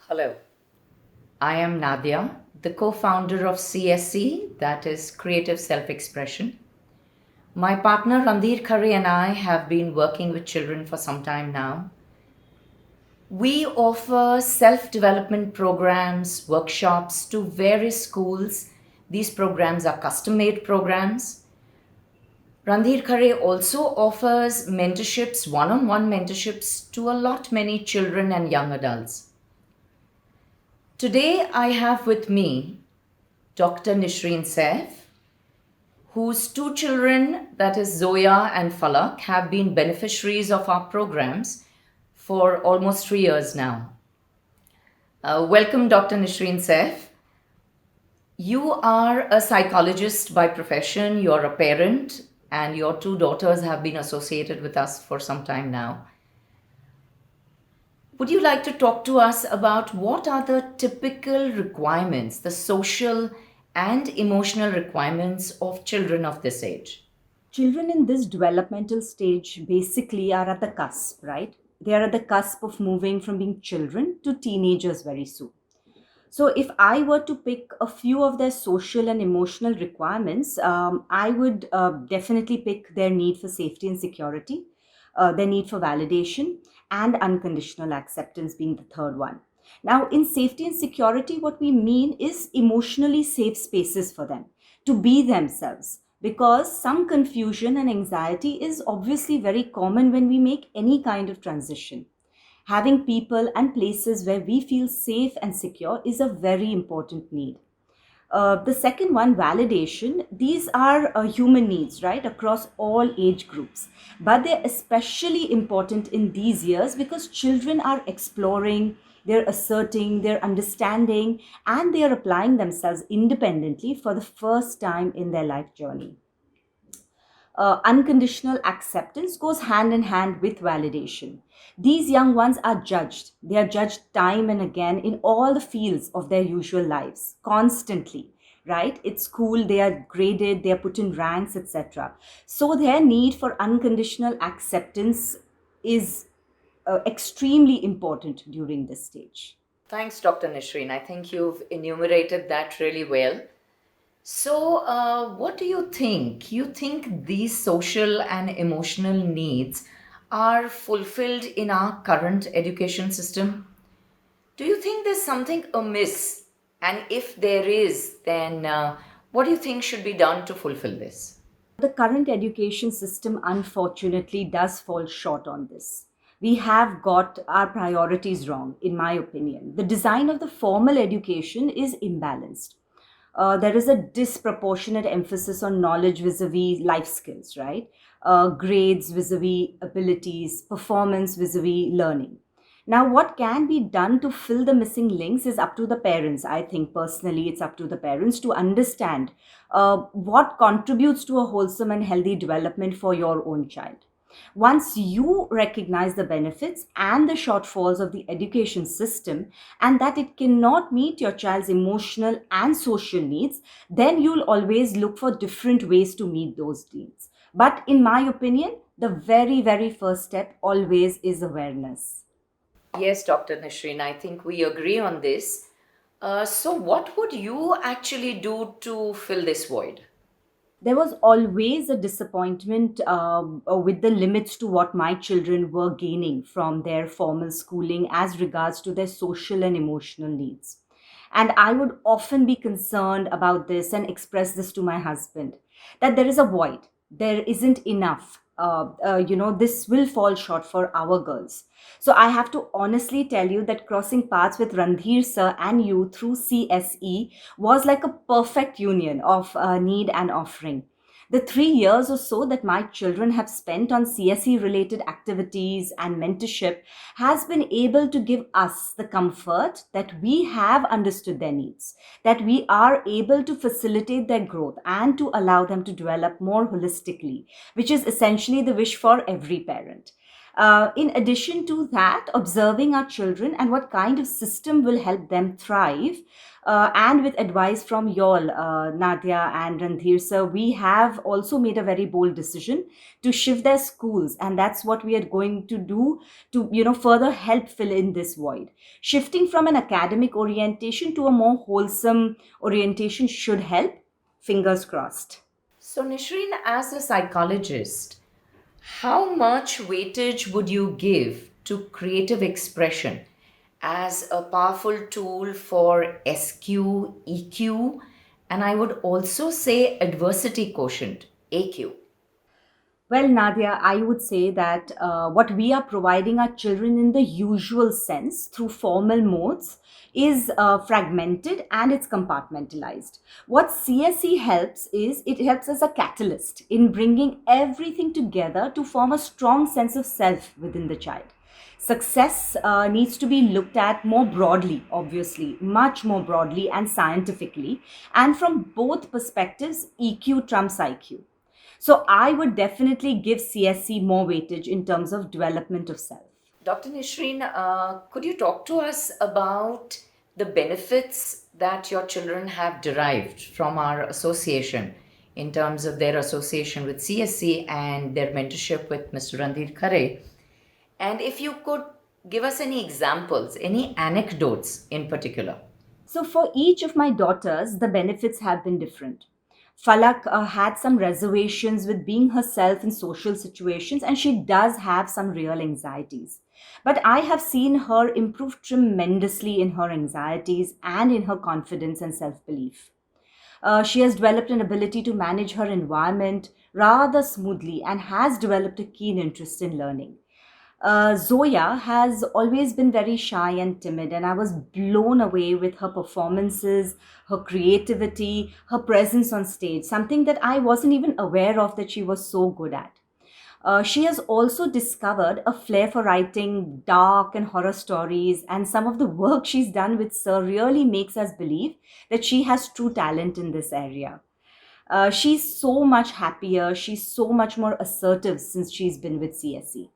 Hello, I am Nadia, the co founder of CSE, that is Creative Self Expression. My partner Randhir Khare and I have been working with children for some time now. We offer self development programs, workshops to various schools. These programs are custom made programs. Randhir Khare also offers mentorships, one on one mentorships to a lot many children and young adults. Today I have with me Dr. Nishreen Saif, whose two children, that is Zoya and Falak, have been beneficiaries of our programs for almost 3 years now. Welcome, Dr. Nishreen Saif. You are a psychologist by profession, you're a parent, and your two daughters have been associated with us for some time now. Would you like to talk to us about what are the typical requirements, the social and emotional requirements of children of this age? Children in this developmental stage basically are at the cusp, right? They are at the cusp of moving from being children to teenagers very soon. So, if I were to pick a few of their social and emotional requirements, I would definitely pick their need for safety and security, their need for validation, and unconditional acceptance being the third one. Now, in safety and security, what we mean is emotionally safe spaces for them to be themselves. Because some confusion and anxiety is obviously very common when we make any kind of transition. Having people and places where we feel safe and secure is a very important need. The second one, validation, these are human needs, right, across all age groups. But they're especially important in these years because children are exploring, they're asserting, they're understanding, and they are applying themselves independently for the first time in their life journey. Unconditional acceptance goes hand in hand with validation. These young ones are judged. They are judged time and again in all the fields of their usual lives, constantly, right? At school, they are graded, they are put in ranks, etc. So their need for unconditional acceptance is extremely important during this stage. Thanks, Dr. Nishreen. I think you've enumerated that really well. So, what do you think? You think these social and emotional needs are fulfilled in our current education system? Do you think there's something amiss? And if there is, then what do you think should be done to fulfill this? The current education system, unfortunately, does fall short on this. We have got our priorities wrong, in my opinion. The design of the formal education is imbalanced. There is a disproportionate emphasis on knowledge vis-a-vis life skills, right? Grades vis-a-vis abilities, performance vis-a-vis learning. Now, what can be done to fill the missing links is up to the parents. I think personally, it's up to the parents to understand what contributes to a wholesome and healthy development for your own child. Once you recognize the benefits and the shortfalls of the education system and that it cannot meet your child's emotional and social needs, then you'll always look for different ways to meet those needs. But in my opinion, the very, very first step always is awareness. Yes, Dr. Nishreen, I think we agree on this. So, what would you actually do to fill this void? There was always a disappointment with the limits to what my children were gaining from their formal schooling as regards to their social and emotional needs. And I would often be concerned about this and express this to my husband that there is a void, there isn't enough. This will fall short for our girls. So I have to honestly tell you that crossing paths with Randhir sir and you through CSE was like a perfect union of need and offering. The 3 years or so that my children have spent on CSE related activities and mentorship has been able to give us the comfort that we have understood their needs, that we are able to facilitate their growth and to allow them to develop more holistically, which is essentially the wish for every parent. In addition to that, observing our children and what kind of system will help them thrive. And with advice from y'all, Nadia and Randhir sir, we have also made a very bold decision to shift their schools, and that's what we are going to do to further help fill in this void. Shifting from an academic orientation to a more wholesome orientation should help. Fingers crossed. So, Nishreen, as a psychologist, how much weightage would you give to creative expression as a powerful tool for SQ, EQ, and I would also say adversity quotient, AQ? Well, Nadia, I would say that what we are providing our children in the usual sense through formal modes is fragmented and it's compartmentalized. What CSE helps is it helps as a catalyst in bringing everything together to form a strong sense of self within the child. Success needs to be looked at more broadly, obviously, much more broadly and scientifically, and from both perspectives, EQ trumps IQ. So I would definitely give CSC more weightage in terms of development of self. Dr. Nishreen, could you talk to us about the benefits that your children have derived from our association in terms of their association with CSC and their mentorship with Mr. Randhir Khare? And if you could give us any examples, any anecdotes in particular. So for each of my daughters, the benefits have been different. Falak had some reservations with being herself in social situations, and she does have some real anxieties. But I have seen her improve tremendously in her anxieties and in her confidence and self belief. She has developed an ability to manage her environment rather smoothly and has developed a keen interest in learning. Zoya has always been very shy and timid, and I was blown away with her performances, her creativity, her presence on stage, something that I wasn't even aware of that she was so good at. She has also discovered a flair for writing dark and horror stories, and some of the work she's done with Sir really makes us believe that she has true talent in this area. She's so much happier, she's so much more assertive since she's been with CSE.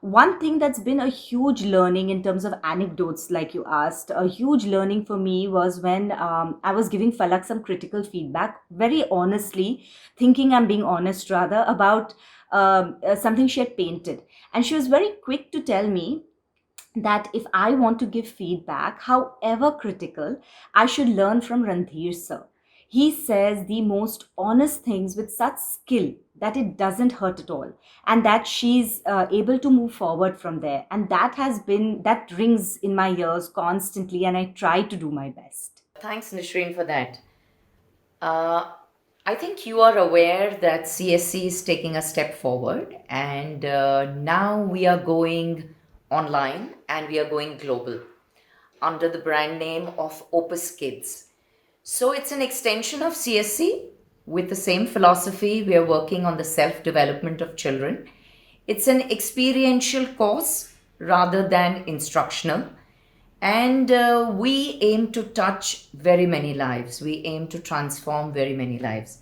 One thing that's been a huge learning in terms of anecdotes, like you asked, a huge learning for me was when I was giving Falak some critical feedback, very honestly, thinking I'm being honest rather, about something she had painted. And she was very quick to tell me that if I want to give feedback, however critical, I should learn from Randhir sir. He says the most honest things with such skill that it doesn't hurt at all, and that she's able to move forward from there. And that rings in my ears constantly, and I try to do my best. Thanks, Nishreen, for that. Uh, I think you are aware that CSC is taking a step forward, and now we are going online and we are going global under the brand name of Opus Kids. So it's an extension of CSC with the same philosophy. We are working on the self development of children. It's an experiential course rather than instructional. And we aim to touch very many lives. We aim to transform very many lives.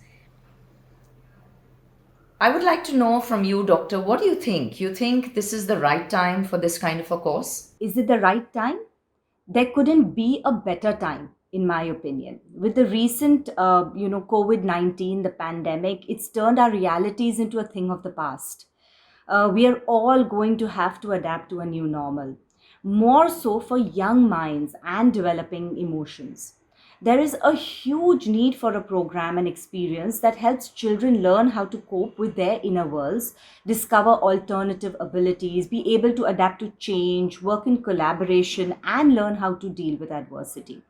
I would like to know from you, Doctor, what do you think? You think this is the right time for this kind of a course? Is it the right time? There couldn't be a better time, in my opinion. With the recent, COVID-19, the pandemic, it's turned our realities into a thing of the past. We are all going to have to adapt to a new normal, more so for young minds and developing emotions. There is a huge need for a program and experience that helps children learn how to cope with their inner worlds, discover alternative abilities, be able to adapt to change, work in collaboration, and learn how to deal with adversity.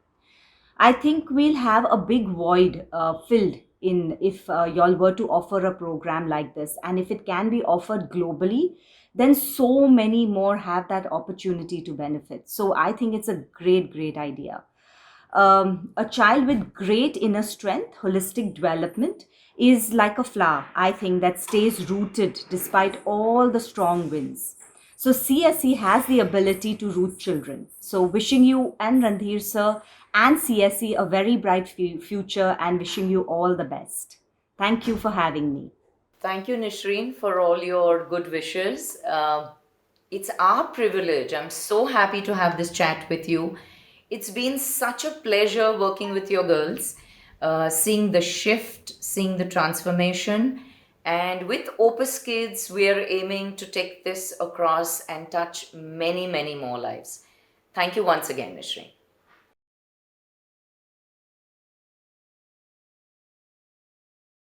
I think we'll have a big void filled in if y'all were to offer a program like this. And if it can be offered globally, then so many more have that opportunity to benefit. So I think it's a great, great idea. A child with great inner strength, holistic development, is like a flower, I think, that stays rooted despite all the strong winds. So CSE has the ability to root children. So wishing you and Randhir sir and CSE a very bright future, and wishing you all the best. Thank you for having me. Thank you, Nishreen, for all your good wishes. It's our privilege. I'm so happy to have this chat with you. It's been such a pleasure working with your girls, seeing the shift, seeing the transformation. And with Opus Kids, we are aiming to take this across and touch many, many more lives. Thank you once again, Nishri.